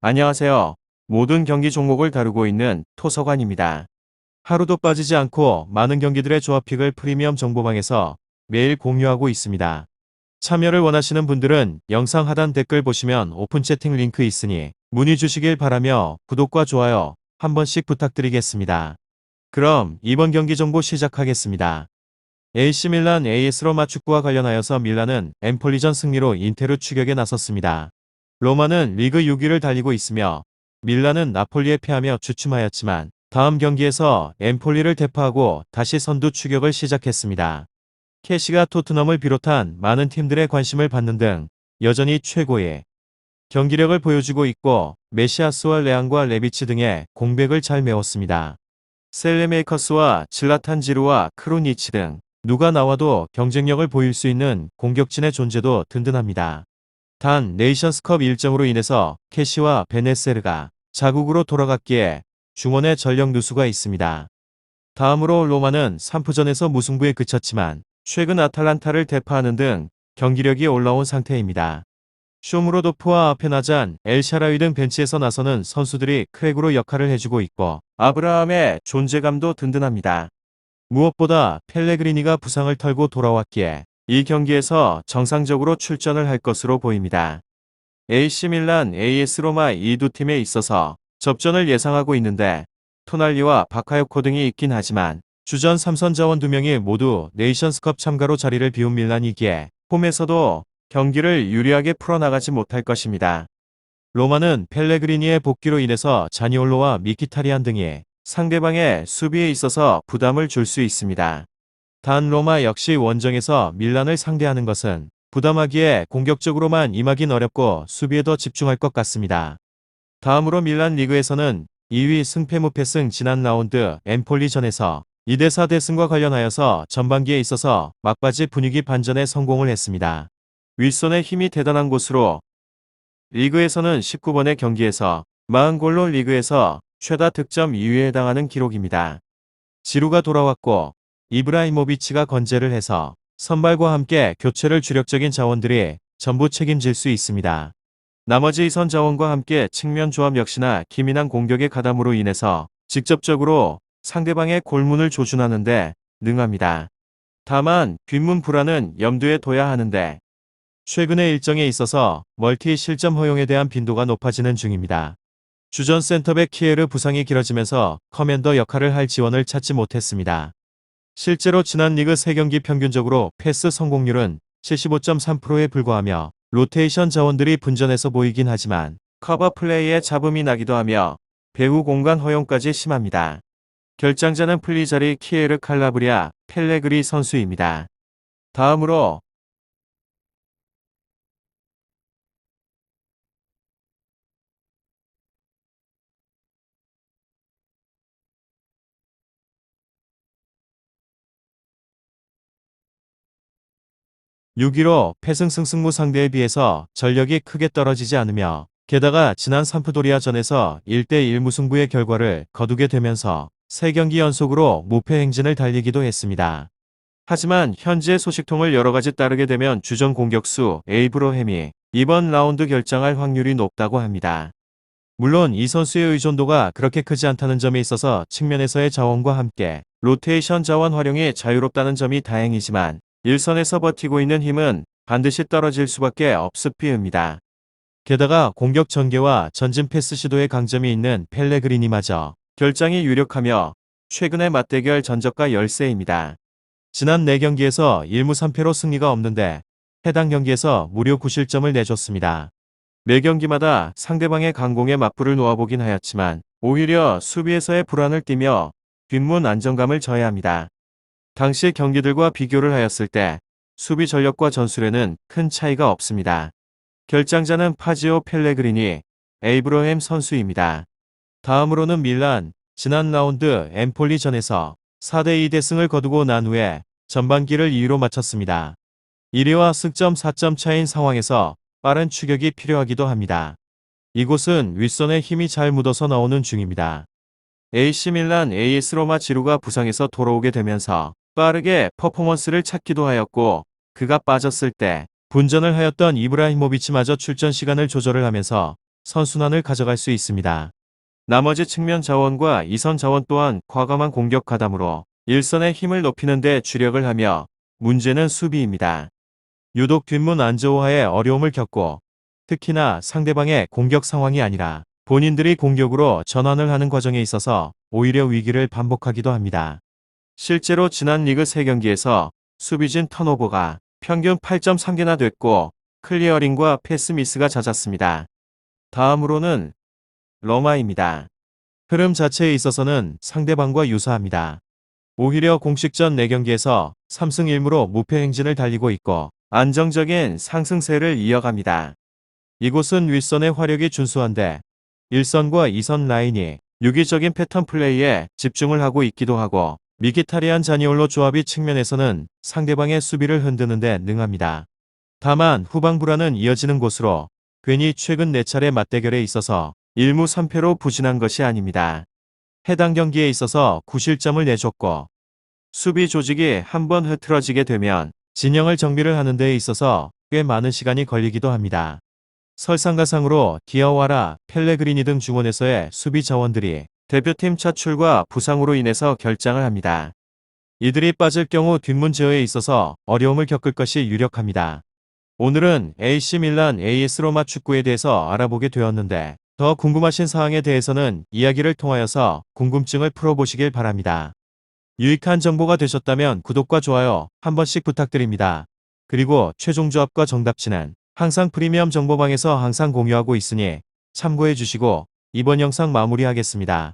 안녕하세요. 모든 경기 종목을 다루고 있는 토서관입니다. 하루도 빠지지 않고 많은 경기들의 조합픽을 프리미엄 정보방에서 매일 공유하고 있습니다. 참여를 원하시는 분들은 영상 하단 댓글 보시면 오픈 채팅 링크 있으니 문의 주시길 바라며 구독과 좋아요 한 번씩 부탁드리겠습니다. 그럼 이번 경기 정보 시작하겠습니다. AC 밀란 AS 로마 축구와 관련하여서 밀란은 엠폴리전 승리로 인테르 추격에 나섰습니다. 로마는 리그 6위를 달리고 있으며 밀란은 나폴리에 패하며 주춤하였지만 다음 경기에서 엠폴리를 대파하고 다시 선두 추격을 시작했습니다. 캐시가 토트넘을 비롯한 많은 팀들의 관심을 받는 등 여전히 최고의 경기력을 보여주고 있고 메시아스와 레앙과 레비치 등의 공백을 잘 메웠습니다. 셀레메이커스와 질라탄 지루와 크로니치 등 누가 나와도 경쟁력을 보일 수 있는 공격진의 존재도 든든합니다. 단 네이션스컵 일정으로 인해서 캐시와 베네세르가 자국으로 돌아갔기에 중원에 전력 누수가 있습니다. 다음으로 로마는 3푸전에서 무승부에 그쳤지만 최근 아탈란타를 대파하는 등 경기력이 올라온 상태입니다. 쇼무로도프와 아페나잔, 엘샤라위 등 벤치에서 나서는 선수들이 크랙으로 역할을 해주고 있고 아브라함의 존재감도 든든합니다. 무엇보다 펠레그리니가 부상을 털고 돌아왔기에 이 경기에서 정상적으로 출전을 할 것으로 보입니다. AC 밀란, AS 로마 이 두 팀에 있어서 접전을 예상하고 있는데 토날리와 바카요코 등이 있긴 하지만 주전 3선 자원 2명이 모두 네이션스컵 참가로 자리를 비운 밀란이기에 홈에서도 경기를 유리하게 풀어나가지 못할 것입니다. 로마는 펠레그리니의 복귀로 인해서 자니올로와 미키타리안 등이 상대방의 수비에 있어서 부담을 줄 수 있습니다. 단 로마 역시 원정에서 밀란을 상대하는 것은 부담하기에 공격적으로만 임하긴 어렵고 수비에 더 집중할 것 같습니다. 다음으로 밀란 리그에서는 2위 승패 무패승 지난 라운드 엠폴리전에서 2대4 대승과 관련하여서 전반기에 있어서 막바지 분위기 반전에 성공을 했습니다. 윗손의 힘이 대단한 곳으로 리그에서는 19번의 경기에서 40골로 리그에서 최다 득점 2위에 해당하는 기록입니다. 지루가 돌아왔고 이브라이모비치가 건재를 해서 선발과 함께 교체를 주력적인 자원들이 전부 책임질 수 있습니다. 나머지 2선 자원과 함께 측면 조합 역시나 기민한 공격의 가담으로 인해서 직접적으로 상대방의 골문을 조준하는 데 능합니다. 다만 뒷문 불안은 염두에 둬야 하는데 최근의 일정에 있어서 멀티 실점 허용에 대한 빈도가 높아지는 중입니다. 주전 센터백 키에르 부상이 길어지면서 커맨더 역할을 할 지원을 찾지 못했습니다. 실제로 지난 리그 3경기 평균적으로 패스 성공률은 75.3%에 불과하며 로테이션 자원들이 분전해서 보이긴 하지만 커버 플레이에 잡음이 나기도 하며 배후 공간 허용까지 심합니다. 결장자는 플리자리 키에르 칼라브리아 펠레그리 선수입니다. 다음으로 6위로 패승승승무 상대에 비해서 전력이 크게 떨어지지 않으며 게다가 지난 삼프도리아전에서 1대1 무승부의 결과를 거두게 되면서 3경기 연속으로 무패 행진을 달리기도 했습니다. 하지만 현재 소식통을 여러가지 따르게 되면 주전 공격수 에이브러햄이 이번 라운드 결정할 확률이 높다고 합니다. 물론 이 선수의 의존도가 그렇게 크지 않다는 점에 있어서 측면에서의 자원과 함께 로테이션 자원 활용이 자유롭다는 점이 다행이지만 일선에서 버티고 있는 힘은 반드시 떨어질 수밖에 없습니다. 게다가 공격 전개와 전진 패스 시도의 강점이 있는 펠레그리니마저 결장이 유력하며 최근의 맞대결 전적과 열세입니다. 지난 4경기에서 1무 3패로 승리가 없는데 해당 경기에서 무려 9실점을 내줬습니다. 매 경기마다 상대방의 강공에 맞불을 놓아보긴 하였지만 오히려 수비에서의 불안을 띠며 뒷문 안정감을 져야 합니다. 당시 경기들과 비교를 하였을 때 수비 전력과 전술에는 큰 차이가 없습니다. 결장자는 파지오 펠레그리니, 에이브러햄 선수입니다. 다음으로는 밀란, 지난 라운드 엠폴리전에서 4대2 대승을 거두고 난 후에 전반기를 2위로 마쳤습니다. 1위와 승점 4점 차인 상황에서 빠른 추격이 필요하기도 합니다. 이곳은 윗선의 힘이 잘 묻어서 나오는 중입니다. AC 밀란 AS 로마 지루가 부상에서 돌아오게 되면서 빠르게 퍼포먼스를 찾기도 하였고 그가 빠졌을 때 분전을 하였던 이브라히모비치마저 출전 시간을 조절을 하면서 선순환을 가져갈 수 있습니다. 나머지 측면 자원과 이선 자원 또한 과감한 공격 가담으로 일선의 힘을 높이는 데 주력을 하며 문제는 수비입니다. 유독 뒷문 안저우하에 어려움을 겪고 특히나 상대방의 공격 상황이 아니라 본인들이 공격으로 전환을 하는 과정에 있어서 오히려 위기를 반복하기도 합니다. 실제로 지난 리그 3경기에서 수비진 턴오버가 평균 8.3개나 됐고 클리어링과 패스 미스가 잦았습니다. 다음으로는 로마입니다. 흐름 자체에 있어서는 상대방과 유사합니다. 오히려 공식전 4경기에서 3승 1무로 무패 행진을 달리고 있고 안정적인 상승세를 이어갑니다. 이곳은 윗선의 화력이 준수한데 1선과 2선 라인이 유기적인 패턴 플레이에 집중을 하고 있기도 하고 미키타리안 자니올로 조합이 측면에서는 상대방의 수비를 흔드는 데 능합니다. 다만 후방 불안은 이어지는 곳으로 괜히 최근 4차례 맞대결에 있어서 1무 3패로 부진한 것이 아닙니다. 해당 경기에 있어서 9실점을 내줬고 수비 조직이 한번 흐트러지게 되면 진영을 정비를 하는 데 있어서 꽤 많은 시간이 걸리기도 합니다. 설상가상으로 디아와라, 펠레그리니 등 중원에서의 수비 자원들이 대표팀 차출과 부상으로 인해서 결장을 합니다. 이들이 빠질 경우 뒷문 제어에 있어서 어려움을 겪을 것이 유력합니다. 오늘은 AC 밀란 AS 로마 축구에 대해서 알아보게 되었는데 더 궁금하신 사항에 대해서는 이야기를 통하여서 궁금증을 풀어보시길 바랍니다. 유익한 정보가 되셨다면 구독과 좋아요 한 번씩 부탁드립니다. 그리고 최종 조합과 정답치는 항상 프리미엄 정보방에서 항상 공유하고 있으니 참고해 주시고 이번 영상 마무리하겠습니다.